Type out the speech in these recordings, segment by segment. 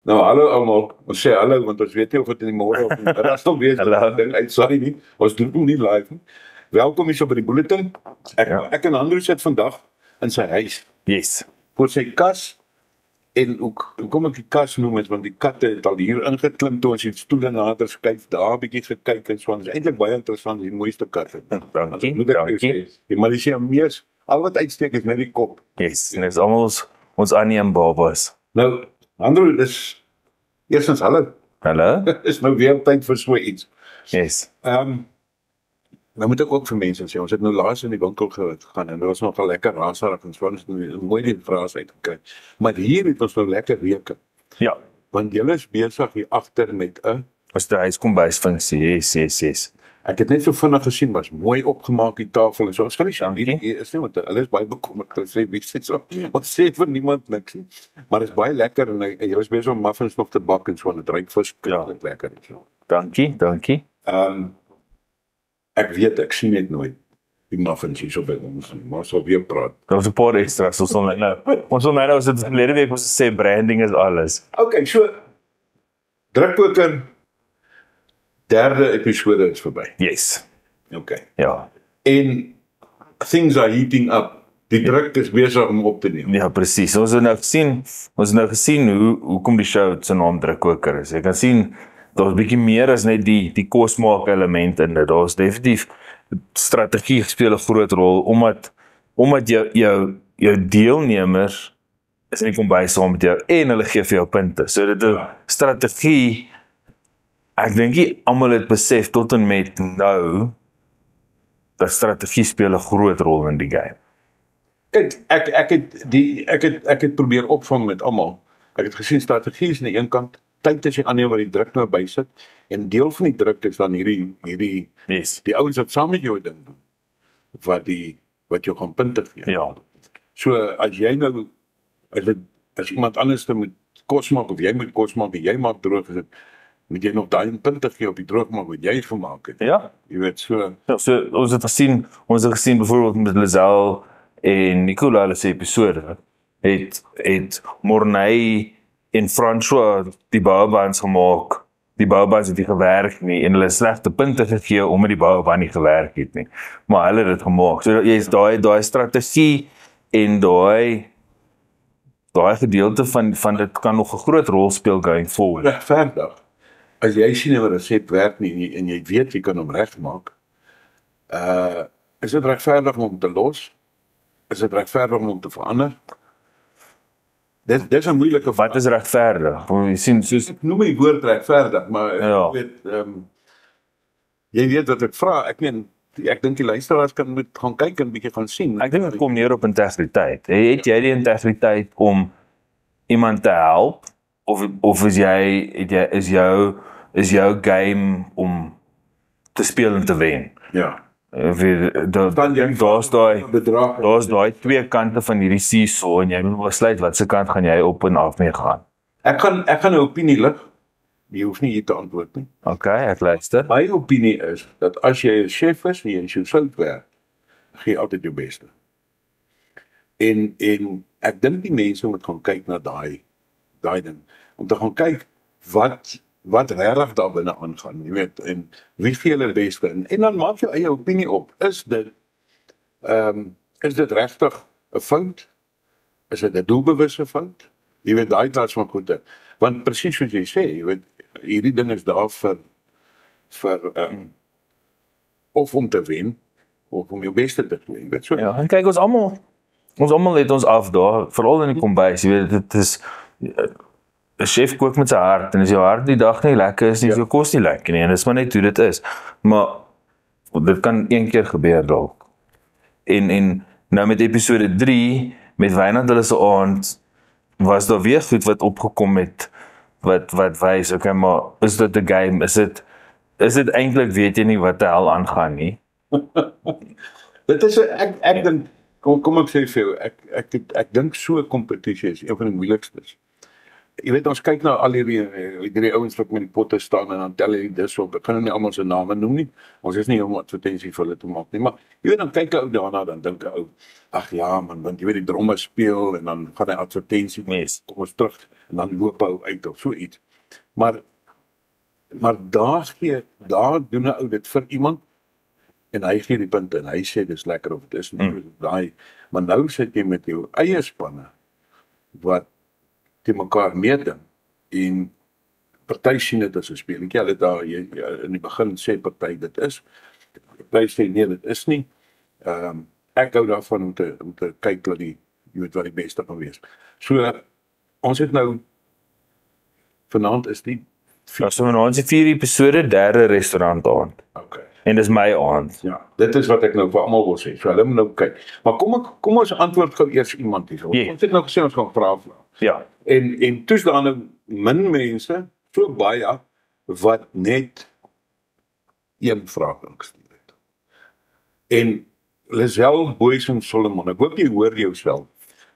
Nou, hallo almal. Ons sê hallo want ons weet nie of dit in die môre of in die middag sal wees. Hallo. Ding uit, sorry nie. Ons doen hom nie live nie. Welkom hier so by die bulletin. Ek en Andrew sit vandag in sy huis Yes. voor sy kas en ook hoekom ek die kas noem is want die katte het al hier ingeklim toe ons die stoele nader skuif, daar 'n bietjie gekyk en so aan. Dit is eintlik baie interessant, die mooiste katte. Dankie, Moet ek jou dankie. sê. Die Maleisië mees al wat uitsteek is net die kop. Yes, en dis almal ons Annie en babas. Nou, Andrew, dis eerstens hallo. Hallo? Is nou weer tyd vir so iets. Yes. Nou moet ek ook vir mense sê, ons het nou laas in die winkel gegaan en dit was nogal lekker raserig en so ons het nou mooi die vrae uitgekry. Maar hier het ons nou lekker reuke. Ja. Want julle is besig hier agter met 'n Ons die huiskombuisfunksie. Yes. ek het net so vinnig gesien, was mooi opgemaak die tafel en so. Ons gaan nie sien Dankie. hier is nie want hulle is baie bekommerd. Hulle sê wie sê so. Ons sê vir niemand niks nie. Maar dit is baie lekker en julle is besig om muffins nog te bak en so en dit ruik verskriklik lekker en so. Dankie. Ek weet ek sien net nooit die muffins hier so by ons nie, maar ons sal weer praat. Daar's 'n paar extras ons wil nou. Ons wil nou sit verlede week ons sê branding is alles. Okay, so Drukpoker derde episode is verby. Yes. Okay. Ja. En things are heating up. Die druk is besig om op te neem. Ja, presies. Ons het nou gesien hoekom die show se naam Drukkoker is. Jy kan sien daar's bietjie meer as net die kosmaak element in dit. Daar's definitief strategie speel 'n groot rol omdat jou deelnemers is in die kombuis saam met jou en hulle gee vir jou punte. So dit 'n strategie. Ek dink nie almal het besef tot en met nou dat strategie speel 'n groot rol in die game. Kyk, ek het probeer opvang met almal. Ek het gesien strategie is aan die een kant, tyd is aan die ander waar die druk nou bysit en deel van die druk is dan hierdie Yes. die ouens wat saam met jou ding doen. Wat jou gaan punte gee. Ja. So as jy nou as iemand anders moet kos maak of jy moet kos maak en jy maak droog is dit moet jy nog daai punte gee op die droogmaak wat jy gemaak het. Ja. Jy weet so. Ja, so ons het gesien byvoorbeeld met Lazelle en Nicola hulle se episode het Mornay en François die bouwbans gemaak. Die bouwbans het nie gewerk nie en hulle het slegte punte gegee omdat die bouwbaan nie gewerk het nie. Maar hulle het dit gemaak. So jy is daai strategie en daai gedeelte van dit kan nog 'n groot rol speel going forward. Regverdig. As jy sien hoe 'n resep werk nie en jy weet jy kan hom regmaak. Is dit regverdig om hom te los? Is dit regverdig om hom te verander? Dis 'n moeilike Wat is regverdig? Jy sien soos ek noem die woord regverdig, maar Ja. ek weet jy weet wat ek vra. Ek dink die luisteraars kan moet gaan kyk en bietjie gaan sien. ek dink dit kom neer op integriteit. Het jy die integriteit om iemand te help of is jou game om te speel en te wen? Ja. Daar's daai twee kante van hierdie seesaw en jy moet besluit watse kant gaan jy op en af mee gaan. Ek gaan 'n opinie lig. Jy hoef nie hier te antwoord nie. Okay, ek luister. My opinie is dat as jy 'n chef is en jy is jou sout werk, gee jy altyd jou beste. En ek dink die mense moet gaan kyk na daai ding om te gaan kyk wat regtig daar binne aangaan, jy weet, en wie gee hulle beste en dan maak jy eie opinie op. Is dit regtig 'n fout? Is dit 'n doelbewuste fout? Jy weet daai klas van goede. Want presies soos jy sê, jy weet hierdie ding is daar vir of om te wen of om jou beste te doen, jy weet so. Ja, en kyk ons almal het ons af daar, veral in die kombuis, jy weet dit is 'n chef kook met sy hart en as jou hart die dag nie lekker is nie, is jou kos nie lekker nie en dis maar net hoe dit is. Maar dit kan een keer gebeur dalk. En nou met episode 3 met Wynand hulle se aand was daar weer goed wat opgekom met wat wys, okay, maar is dit 'n game? Is dit eintlik weet jy nie wat die hel aangaan nie? Dit is ek dink kom ek sê vir jou, ek dink so 'n kompetisie is een van die moeilikstes. jy weet ons kyk na al hierdie ouens wat met die potte staan en dan tel hulle dis op. Ek gaan nou nie almal se name noem nie. Ons is nie om advertensie vir hulle te maak nie, maar jy weet dan kyk 'n ou daarna dan dink 'n ou, ag ja man, want jy weet die dromme speel en dan gaan hy advertensie Yes. kom ons terug en dan loop hy uit of so iets. Maar daar doen 'n ou dit vir iemand en hy gee die punte en hy sê dis lekker of dit is nie daai, maar nou sit jy met jou eie spanne wat te mekaar meeding en party sien dit as 'n speletjie. Hulle daar in die begin sê party dit is. Party sê nee, dit is nie. Ek hou daarvan om te kyk dat jy weet wat die beste kan wees. So ons het nou vanaand is die Ja, so ons het 4 episode, 3de restaurant aand. okay. En dis my aand. Ja, dit is wat ek nou vir almal wil sê. So hulle moet nou kyk. Maar kom ons antwoord gou eers iemand hierso. Ja. Ons het nou gesê ons gaan vra. Ja. En toe's daar nou min mense, so baie wat net een vraag ingestuur het. En Lisel Boysen Solomon, ek hoop jy hoor jouself,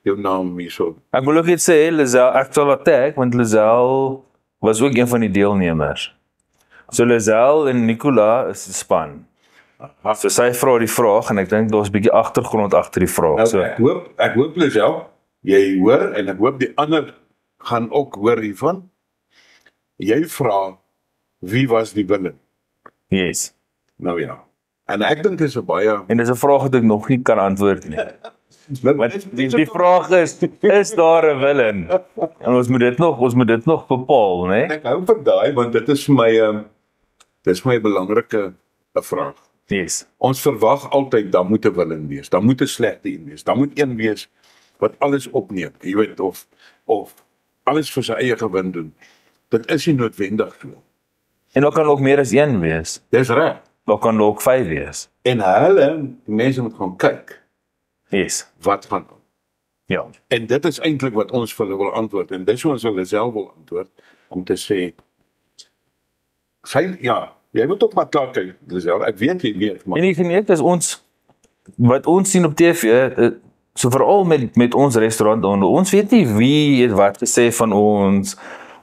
jou naam hierso. Ek wil ook net sê, Lisel, ek sal attack, want Lisel was ook een van die deelnemers. So Lisel en Nicola is die span. So sy vra die vraag en ek dink daar's 'n bietjie agtergrond agter die vraag. Nou, So ek hoop Lisel, jy hoor en ek hoop die ander gaan ook hoor hiervan. Jy vra wie was die villain? yes. Nou ja. En ek dink dit is 'n baie En dis 'n vraag wat ek nog nie kan antwoord nie. Nou, Want die vraag is daar 'n villain? En ons moet dit nog bepaal, né? Ek hou van daai want dit is vir my dis vir my 'n belangrike 'n vraag. Yes. Ons verwag altyd dan moet 'n villain wees. Dan moet 'n slegte een wees. Dan moet een wees wat alles opneem, jy weet of alles vir sy eie gewin doen. Dit is nie noodwendig so. En daar kan ook meer as een wees. Dis reg. Daar kan ook 5 wees. En die mense moet gaan kyk Yes. wat gaan aan. Ja. En dit is eintlik wat ons vir hulle wil antwoord en dis hoe ons hulle self wil antwoord om te sê jy moet ook maar klaar kyk, Lisel. Ek weet jy weet, maar En die geneek is wat ons sien op TV, so veral met ons restaurant, ons weet nie wie het wat gesê van ons,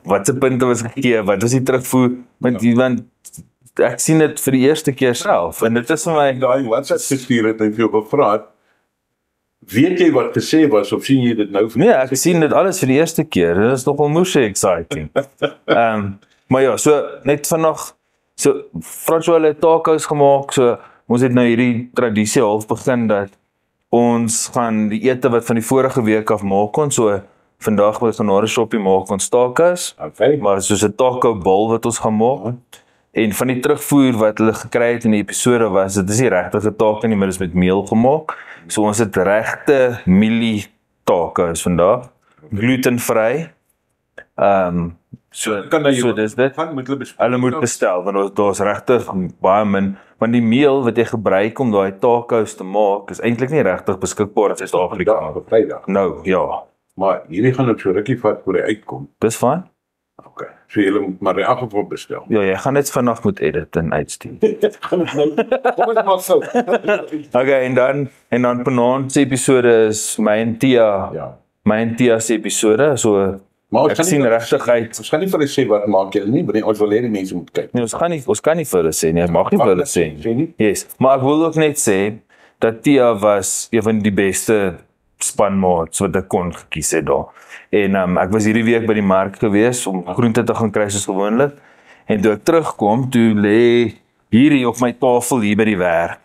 wat se punte was gegee, wat was die terugvoer, want ek sien dit vir die eerste keer self, en dit is vir my, daai WhatsApp gestuur het en vir jou gevra het, weet jy wat gesê was of sien jy dit nou? nee, ek sien dit alles vir die eerste keer, dit is nogal moesie exciting. Maar ja, so net vanaand, so François het tacos gemaak, so ons het nou hierdie tradisie half begin dat ons gaan die ete wat van die vorige week af maak ons, so vandag by Genade Shoppie maak ons tacos, Okay. maar soos 'n taco bowl wat ons gaan maak. En van die terugvoer wat hulle gekry het in die episode was, dit is nie regtig 'n taco nie, maar dit is met meel gemaak. So ons het regte mielie tacos vandag, glutenvry. So dis dit. Hulle moet bestel want daar's regtig baie min, want die meel wat jy gebruik om daai tacos te maak is eintlik nie regtig beskikbaar in Suid-Afrika. Op Vrydag. Nou, ja, Maar hierdie gaan ook so rukkie vat voor hy uitkom. dis fyn. Okay. So julle moet maar in elk geval bestel. Ja, jy gaan net vanaand moet edit en uitstuur. Kom ons maar so. Okay, en dan vanaand se episode is my en Tia, Ja. my en Tia se episode, so Maar ons ek gaan sien nie- regtig uit. Ons gaan nie vir hulle sê wat maak julle nie, maar ons wil hê die mense moet kyk. Nee, ons kan nie vir hulle sê nie, ek mag nie vir hulle sê nie. Sê nie? Yes, maar ek wil ook net sê dat Tia was een van die beste spanmaats wat ek kon gekies het daar. En ek was hierdie week by die mark gewees om groente te gaan kry soos gewoonlik. En toe ek terugkom, toe lê hierdie op my tafel hier by die werk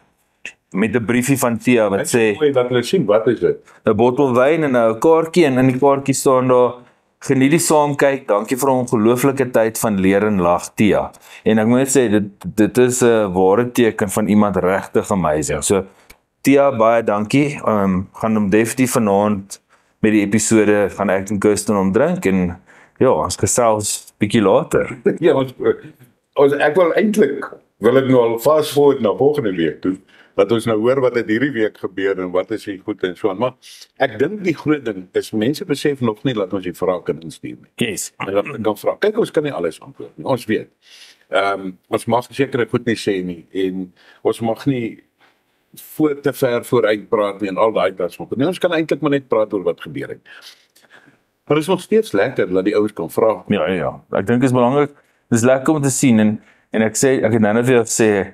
met 'n briefie van Tia wat sê Mooi dat hulle sien wat is dit. 'n bottel wyn en nou 'n kaartjie en in die kaartjie staan daar geniet die saam kyk, dankie vir 'n ongelooflike tyd van leer en lag Tia. En ek moet net sê dit is 'n ware teken van iemand regtig amazing. Ja. So Tia, baie dankie. Gaan hom definitief vanaand met die episode gaan ek en Kirsten hom drink en ja, ons gesels bietjie later. Ja, ek wil eintlik wil ek nou al fast forward na volgende week toe. Dat ons nou hoor wat het hierdie week gebeur en wat is hier goed en so aan. Maar ek dink die groot ding is mense besef nog nie dat ons die vrae kan instuur nie. Yes. En dat kan vra. Kyk, ons kan nie alles antwoord nie. Ons weet. Ons mag sekere goed nie sê nie en ons mag nie te ver vooruit praat nie en al daai klas van. Nee, ons kan eintlik maar net praat oor wat gebeur het. Maar dit is nog steeds lekker dat die ouers kan vra. Ja, ja. Ek dink dit is belangrik. Dis lekker om te sien en ek het nou net weer gesê,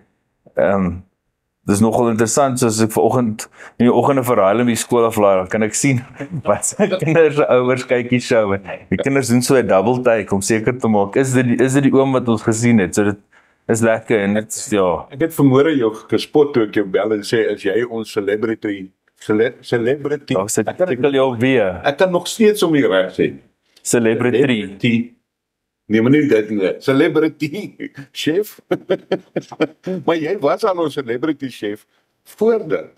dis nogal interessant, soos ek vanoggend in die oggende vir Haarlem die skool aflaai, dan kan ek sien wat se kinders se ouers kyk die show en die kinders doen so 'n double take om seker te maak, is dit die oom wat ons gesien het, so dit is lekker en dit ja. Ek het vanmôre jou gespot toe ek jou bel en sê, is jy ons celebrity? Ja, tikkel jou weer. Ek kan nog steeds om die reg sê. Celebrity. Nee, maar nie dit nie. Celebrity chef. Maar jy was al ons celebrity chef voordat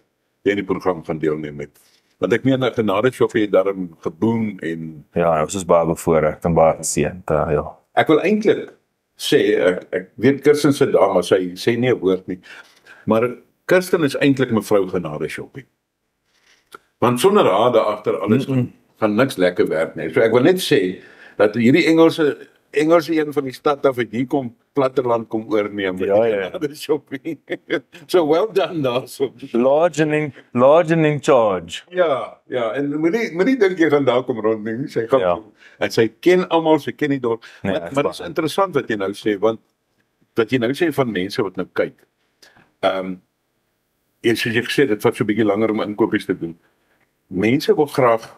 jy in die program gaan deelneem het. Want ek meen na Genade Shop het daarom geboom en Ja, ons is baie bevoorreg en baie geseënd, ja. ek wil eintlik sê ek weet Kirsten se daar, maar sy sê nie 'n woord nie. Maar Kirsten is eintlik mevrou Genade Shoppie. Want sonder haar daar agter alles gaan niks lekker werk nie. So ek wil net sê dat hierdie Engelse een van die stad af het hier kom platteland kom oorneem. Ja. Shopping. So well done daar so. Large and in charge. Ja, en moenie dink jy gaan daar kom rond nie. Sy gaan Ja. en sy ken almal, sy ken die dorp. Nee, Maar dit is interessant wat jy nou sê, want wat jy nou sê van mense wat nou kyk. En soos jy gesê, dit vat so 'n bietjie langer om inkopies te doen. Mense wil graag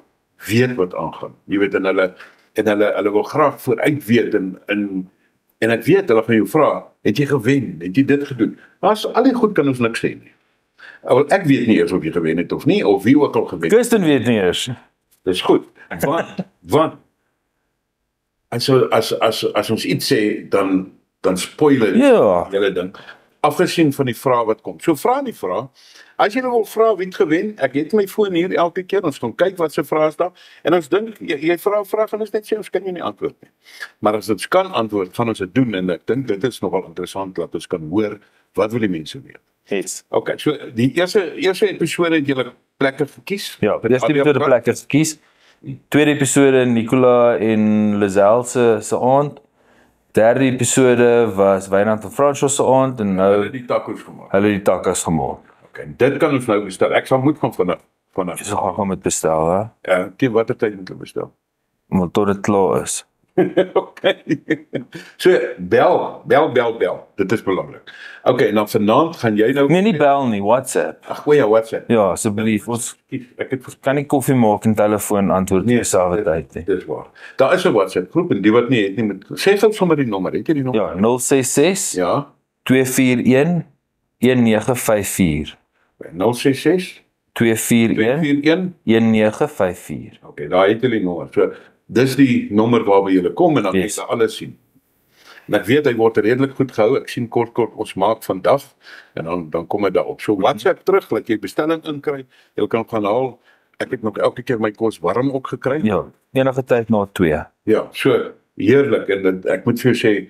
weet wat aangaan. Jy weet en hulle wil graag vooruit weet en ek weet hulle gaan jou vra, het jy gewen? Het jy dit gedoen? Maar as al die goed kan ons niks sê nie. Wel, ek weet nie eers of jy gewen het of nie, of wie ook al gewen het. Kirsten weet nie eers. Dis goed. Want as ons iets sê, dan spoil dit Ja. hele ding. Afgesien van die vraag wat kom. So vra die vraag. As jy wil vra wie het gewen, ek het my foon hier elke keer, ons gaan kyk wat se vrae is daar. En ons dink jy vra 'n vraag en ons net sê ons kan jy nie antwoord nie. Maar as dit kan antwoord, gaan ons dit doen en ek dink dit is nogal interessant dat ons kan hoor wat wil die mense weet. Yes. Okay, so die eerste episode het julle plekke gekies. Ja, die eerste episode plek is gekies. Tweede episode Nicola en Lizelle se aand. Derde episode was Wynand en Francois se aand en nou Hulle die tacos gemaak. hulle die takas gemaak. Okay, dit kan ons nou bestel. Ek sal moet gaan vanaf. Dis gaan met bestel, hè. Ja, teen watter tyd moet ek bestel? Maar tot dit klaar is. Okay. So bel. Dit is belangrik. Okay, en dan vanaand gaan jy nou Nee, nie bel nie, WhatsApp. Ag, ja, WhatsApp. Ja, asseblief. Ons Ek het kan nie koffie maak en telefoon antwoord Nee, dieselfde tyd nie. Dis waar. Daar is 'n WhatsApp groep en die wat nie het nie met sê gou sommer die nommer. Het jy die nommer? Ja, 066 Ja. 241 1954. 066 241 241. 1954. Okay, daar het jy die nommer. So dis die nommer waarby jy kom en dan Yes. kan jy alles sien. En ek weet hy word redelik goed gehou. Ek sien kort ons maak vandag en dan kom dit daarop. So WhatsApp terug dat jy bestelling inkry. Jy kan gaan haal. Ek het nog elke keer my kos warm ook gekry. Ja, enige tyd na 2. Ja, so heerlik en ek moet vir jou sê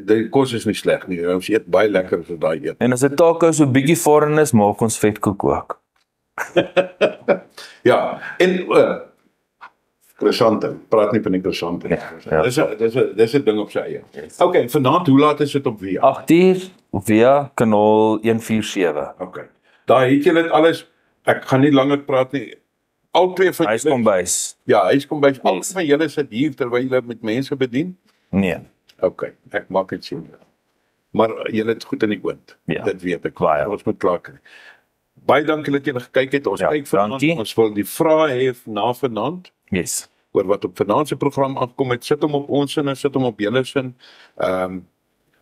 die kos is nie sleg nie. Ons eet baie lekker as daai eet. En as 'n taco so bietjie foreign is, maak ons vetkoek ook. Ja, en croissante. Praat nie van die croissante nie. Ja. Dis 'n ding op sy eie. Okay, vanaand hoe laat is dit op weer? 8uur via kanaal 147. Okay. Daar het jy dit alles. Ek gaan nie langer praat nie. Al twee van Huis kom bys. Ja, huis kom by. Al van julle sit hier terwyl julle met mense bedien. Nee. Okay, ek maak dit sien. Maar julle het goed in die oond. Ja. Dit weet ek. Baie. Ons moet klaar kry. Baie dankie dat julle gekyk het. Ons Ja, kyk vanaand. dankie. Ons wil die vrae hê na vanaand Yes. oor wat op vanaand se program aankom. Het sit hom op ons sin en sit hom op julle sin.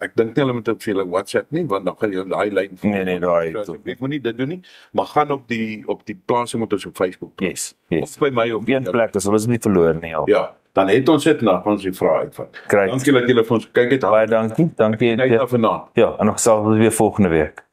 Ek dink nie hulle moet op julle WhatsApp nie, want dan gaan jy daai lyn. Nee, daai. So, ek moet nie dit doen nie, maar gaan op die plasing moet ons op Facebook. Yes. Of by my op Een plek, dis ons nie verloor nie al. Ja, dan het ons dit na ons die vrae uitvat. Kry. Dankie dat julle vir ons gekyk het. Baie dankie. Dankie. Kyk na vanaand. Ja, en nog selfs weer volgende week.